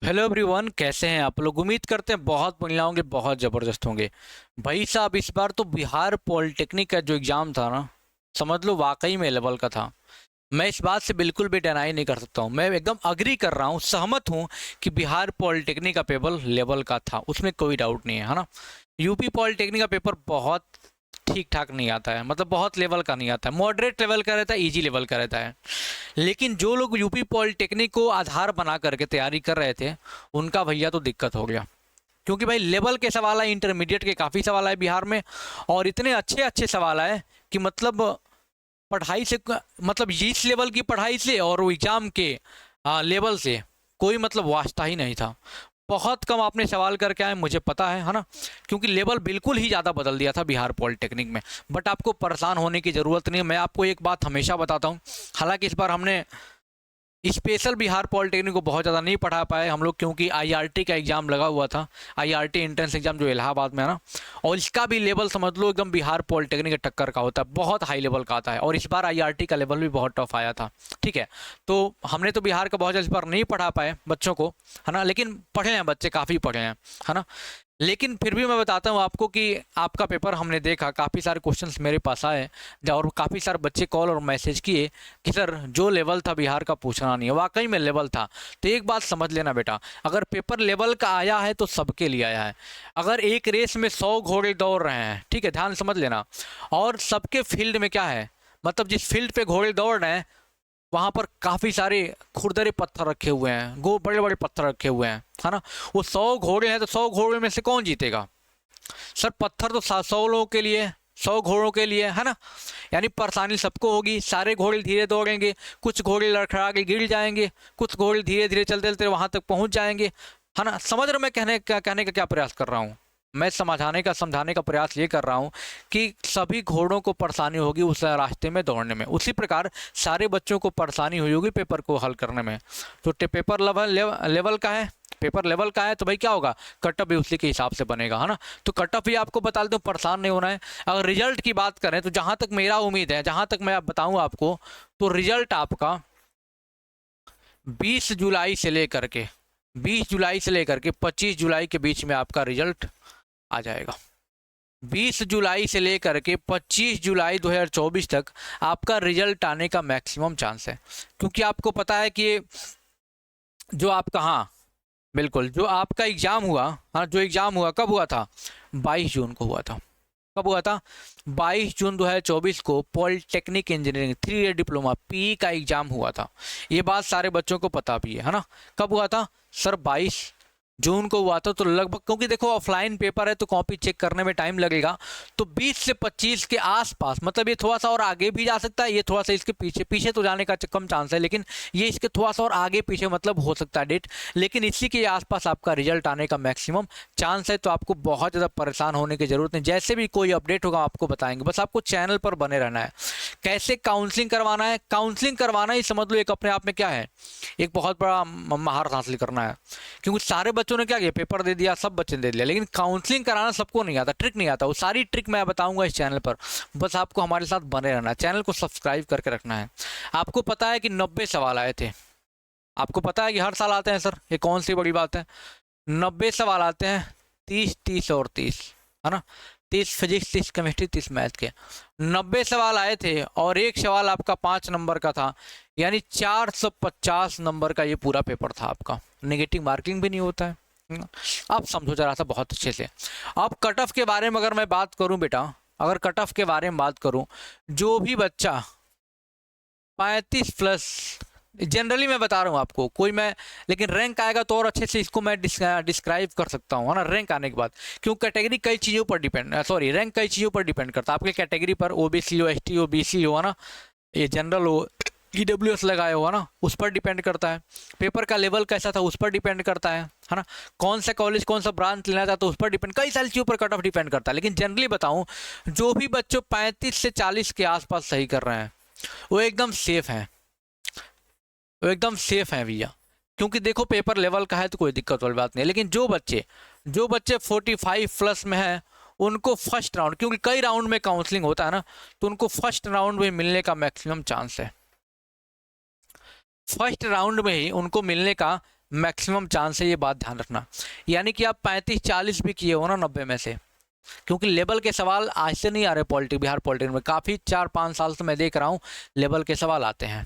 Hello everyone, कैसे हैं आप लोग। उम्मीद करते हैं बहुत बढ़िया होंगे, बहुत ज़बरदस्त होंगे। भाई साहब, इस बार तो बिहार पॉलिटेक्निक का जो एग्ज़ाम था ना, समझ लो वाकई में लेवल का था। मैं इस बात से बिल्कुल भी डिनाई नहीं कर सकता हूँ, मैं एकदम अग्री कर रहा हूँ, सहमत हूँ कि बिहार पॉलिटेक्निक का पेपर लेवल का था, उसमें कोई डाउट नहीं है ना। यूपी पॉलिटेक्निक का पेपर बहुत ठीक ठाक नहीं आता है, मतलब बहुत लेवल का नहीं आता है, मॉडरेट लेवल का रहता है, इजी लेवल का रहता है। लेकिन जो लोग यूपी पॉलिटेक्निक को आधार बना करके तैयारी कर रहे थे, उनका भैया तो दिक्कत हो गया। क्योंकि भाई लेवल के सवाल आए, इंटरमीडिएट के काफ़ी सवाल आए बिहार में, और इतने अच्छे अच्छे सवाल आए कि मतलब पढ़ाई से, मतलब इस लेवल की पढ़ाई से और वो एग्ज़ाम के लेवल से कोई मतलब वास्ता ही नहीं था। बहुत कम आपने सवाल करके आए, मुझे पता है ना। क्योंकि लेवल बिल्कुल ही ज़्यादा बदल दिया था बिहार पॉलिटेक्निक में। बट आपको परेशान होने की ज़रूरत नहीं है, मैं आपको एक बात हमेशा बताता हूँ। हालांकि इस बार हमने स्पेशल बिहार पॉलिटेक्निक को बहुत ज़्यादा नहीं पढ़ा पाए हम लोग, क्योंकि आईआरटी का एग्ज़ाम लगा हुआ था। आईआरटी एंट्रेंस एग्ज़ाम जो इलाहाबाद में है ना, और इसका भी लेवल समझ लो एकदम बिहार पॉलिटेक्निक के टक्कर का होता है, बहुत हाई लेवल का आता है। और इस बार आईआरटी का लेवल भी बहुत टफ आया था। ठीक है, तो हमने तो बिहार का बहुत ज़्यादा इस बार नहीं पढ़ा पाए बच्चों को, है ना। लेकिन पढ़े हैं बच्चे, काफ़ी पढ़े हैं, है ना। लेकिन फिर भी मैं बताता हूँ आपको कि आपका पेपर हमने देखा, काफ़ी सारे क्वेश्चंस मेरे पास आए, और काफ़ी सारे बच्चे कॉल और मैसेज किए कि सर जो लेवल था बिहार का पूछना नहीं है, वाकई में लेवल था। तो एक बात समझ लेना बेटा, अगर पेपर लेवल का आया है तो सबके लिए आया है। अगर एक रेस में 100 घोड़े दौड़ रहे हैं, ठीक है, ध्यान समझ लेना, और सबके फील्ड में क्या है, मतलब जिस फील्ड पे घोड़े दौड़ रहे हैं वहाँ पर काफ़ी सारे खुरदरे पत्थर रखे हुए हैं, गो बड़े बड़े पत्थर रखे हुए हैं, है ना। वो 100 घोड़े हैं तो 100 घोड़े में से कौन जीतेगा। सर पत्थर तो 100 लोगों के लिए, 100 घोड़ों के लिए, है ना। यानी परेशानी सबको होगी, सारे घोड़े धीरे दौड़ेंगे, कुछ घोड़े लड़खड़ा के गिर जाएंगे, कुछ घोड़े धीरे धीरे चलते चलते वहाँ तक पहुँच जाएंगे, है ना। समझ रहे हो मैं कहने का क्या प्रयास कर रहा हूँ। मैं समझाने का प्रयास ये कर रहा हूँ कि सभी घोड़ों को परेशानी होगी उस रास्ते में दौड़ने में, उसी प्रकार सारे बच्चों को परेशानी हुई होगी पेपर को हल करने में। तो पेपर लेवल का है, पेपर लेवल का है, तो भाई क्या होगा, कट ऑफ भी उसी के हिसाब से बनेगा, है ना। तो कट ऑफ भी आपको बता देता हूँ, परेशान नहीं होना है। अगर रिजल्ट की बात करें तो जहाँ तक मेरा उम्मीद है, जहाँ तक मैं बताऊँ आपको, तो रिजल्ट आपका 20 जुलाई से लेकर के 20 जुलाई से लेकर के 25 जुलाई के बीच में आपका रिजल्ट आ जाएगा। 20 जुलाई से लेकर के 25 जुलाई 2024 तक आपका रिजल्ट आने का मैक्सिमम चांस है। क्योंकि आपको पता है कि जो आपका, हाँ बिल्कुल, जो आपका एग्ज़ाम हुआ, हाँ जो एग्ज़ाम हुआ कब हुआ था, 22 जून को हुआ था। कब हुआ था, 22 जून 2024 को polytechnic engineering 3 year diploma PE का एग्ज़ाम हुआ था। ये बात सारे बच्चों को पता भी है ना। कब हुआ था सर, 22 जून को हुआ था। तो लगभग, क्योंकि देखो ऑफलाइन पेपर है तो कॉपी चेक करने में टाइम लगेगा, तो 20 से 25 के आसपास, मतलब ये थोड़ा सा और आगे भी जा सकता है, ये थोड़ा सा इसके पीछे पीछे तो जाने का कम चांस है, लेकिन ये इसके थोड़ा सा और आगे पीछे मतलब हो सकता है डेट, लेकिन इसी के आसपास आपका रिजल्ट आने का मैक्सिमम चांस है। तो आपको बहुत ज़्यादा परेशान होने की ज़रूरत नहीं, जैसे भी कोई अपडेट होगा आपको बताएंगे, बस आपको चैनल पर बने रहना है। कैसे काउंसलिंग करवाना है, काउंसलिंग करवाना ही समझ लो एक अपने आप में क्या है, एक बहुत बड़ा महारत हासिल करना है। क्योंकि सारे बच्चों ने क्या किया, पेपर दे दिया, सब बच्चे ने दे दिया, लेकिन काउंसलिंग कराना सबको नहीं आता, ट्रिक नहीं आता। वो सारी ट्रिक मैं बताऊंगा इस चैनल पर, बस आपको हमारे साथ बने रहना है, चैनल को सब्सक्राइब करके रखना है। आपको पता है कि 90 सवाल आए थे, आपको पता है कि हर साल आते हैं सर, ये कौन सी बड़ी बात है। 90 सवाल आते हैं, 30 30 और 30, है ना। 30 फिजिक्स, 30 केमिस्ट्री, 30 मैथ के 90 सवाल आए थे, और एक सवाल आपका 5 नंबर का था, यानी 450 नंबर का ये पूरा पेपर था आपका। नेगेटिव मार्किंग भी नहीं होता है। अब समझो जरा सा बहुत अच्छे से। अब कट ऑफ के बारे में अगर मैं बात करूं बेटा, अगर कट ऑफ के बारे में बात करूं, जो भी बच्चा 35 प्लस, जनरली मैं बता रहा हूँ आपको, कोई मैं, लेकिन रैंक आएगा तो और अच्छे से इसको मैं डिस्क्राइब कर सकता हूँ, है ना। रैंक आने के बाद, क्यों, कैटेगरी कई चीज़ों पर डिपेंड, सॉरी रैंक कई चीज़ों पर डिपेंड करता है। आपके कैटेगरी पर ओबीसी हो, एसटी हो, बीसी हो, है ना, ये जनरल हो, ईडब्ल्यूएस लगाए हो, है ना, उस पर डिपेंड करता है। पेपर का लेवल कैसा था उस पर डिपेंड करता है ना। कौन सा कॉलेज, कौन सा ब्रांच लेना चाहता है उस पर डिपेंड, कई सारी चीज़ों पर कट ऑफ डिपेंड करता है। लेकिन जनरली बताऊं, जो भी बच्चों 35 से 40 के आसपास सही कर रहे हैं वो एकदम सेफ हैं, वो एकदम सेफ हैं भैया। क्योंकि देखो पेपर लेवल का है तो कोई दिक्कत वाली बात नहीं है। लेकिन जो बच्चे 45 प्लस में हैं उनको फर्स्ट राउंड, क्योंकि कई राउंड में काउंसलिंग होता है ना, तो उनको फर्स्ट राउंड में मिलने का मैक्सिमम चांस है। फर्स्ट राउंड में ही उनको मिलने का मैक्सिमम चांस है, ये बात ध्यान रखना। यानी कि आप 35-40 भी किए हो ना 90 में से, क्योंकि लेवल के सवाल आज से नहीं आ रहे पॉलिटिक, बिहार पॉलिटिक में काफ़ी 4-5 साल से मैं देख रहा हूँ लेवल के सवाल आते हैं।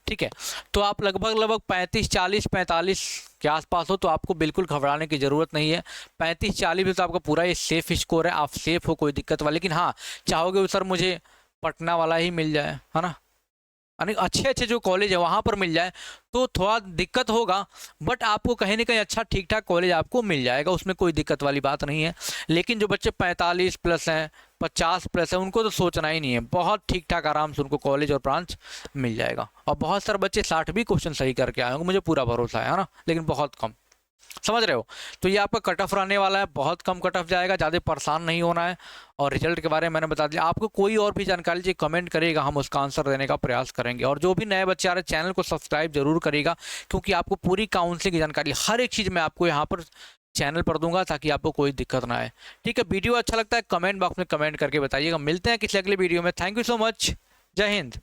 ठीक है, तो आप लगभग 35-40-45 के आसपास हो तो आपको बिल्कुल घबराने की ज़रूरत नहीं है। 35-40 भी तो आपका पूरा ये सेफ स्कोर है, आप सेफ हो, कोई दिक्कत वाला। लेकिन हाँ, चाहोगे सर मुझे पटना वाला ही मिल जाए, है ना, यानी अच्छे अच्छे जो कॉलेज है वहाँ पर मिल जाए तो थोड़ा दिक्कत होगा, बट आपको कहीं ना कहीं अच्छा ठीक ठाक कॉलेज आपको मिल जाएगा, उसमें कोई दिक्कत वाली बात नहीं है। लेकिन जो बच्चे 45 प्लस हैं, 50 प्लस हैं, उनको तो सोचना ही नहीं है, बहुत ठीक ठाक आराम से उनको कॉलेज और ब्रांच मिल जाएगा। और बहुत सारे बच्चे 60 भी क्वेश्चन सही करके आए होंगे, मुझे पूरा भरोसा है ना, लेकिन बहुत कम, समझ रहे हो। तो ये आपका कट ऑफ रहने वाला है, बहुत कम कट ऑफ जाएगा, ज़्यादा परेशान नहीं होना है। और रिजल्ट के बारे में मैंने बता दिया। आपको कोई और भी जानकारी चाहिए कमेंट करिएगा, हम उसका आंसर देने का प्रयास करेंगे। और जो भी नए बच्चे आ रहे हैं चैनल को सब्सक्राइब जरूर करिएगा, क्योंकि आपको पूरी काउंसलिंग की जानकारी हर एक चीज़ मैं आपको यहाँ पर चैनल पर दूंगा, ताकि आपको कोई दिक्कत ना आए। ठीक है, वीडियो अच्छा लगता है कमेंट बॉक्स में कमेंट करके बताइएगा। मिलते हैं किसी अगले वीडियो में। थैंक यू सो मच, जय हिंद।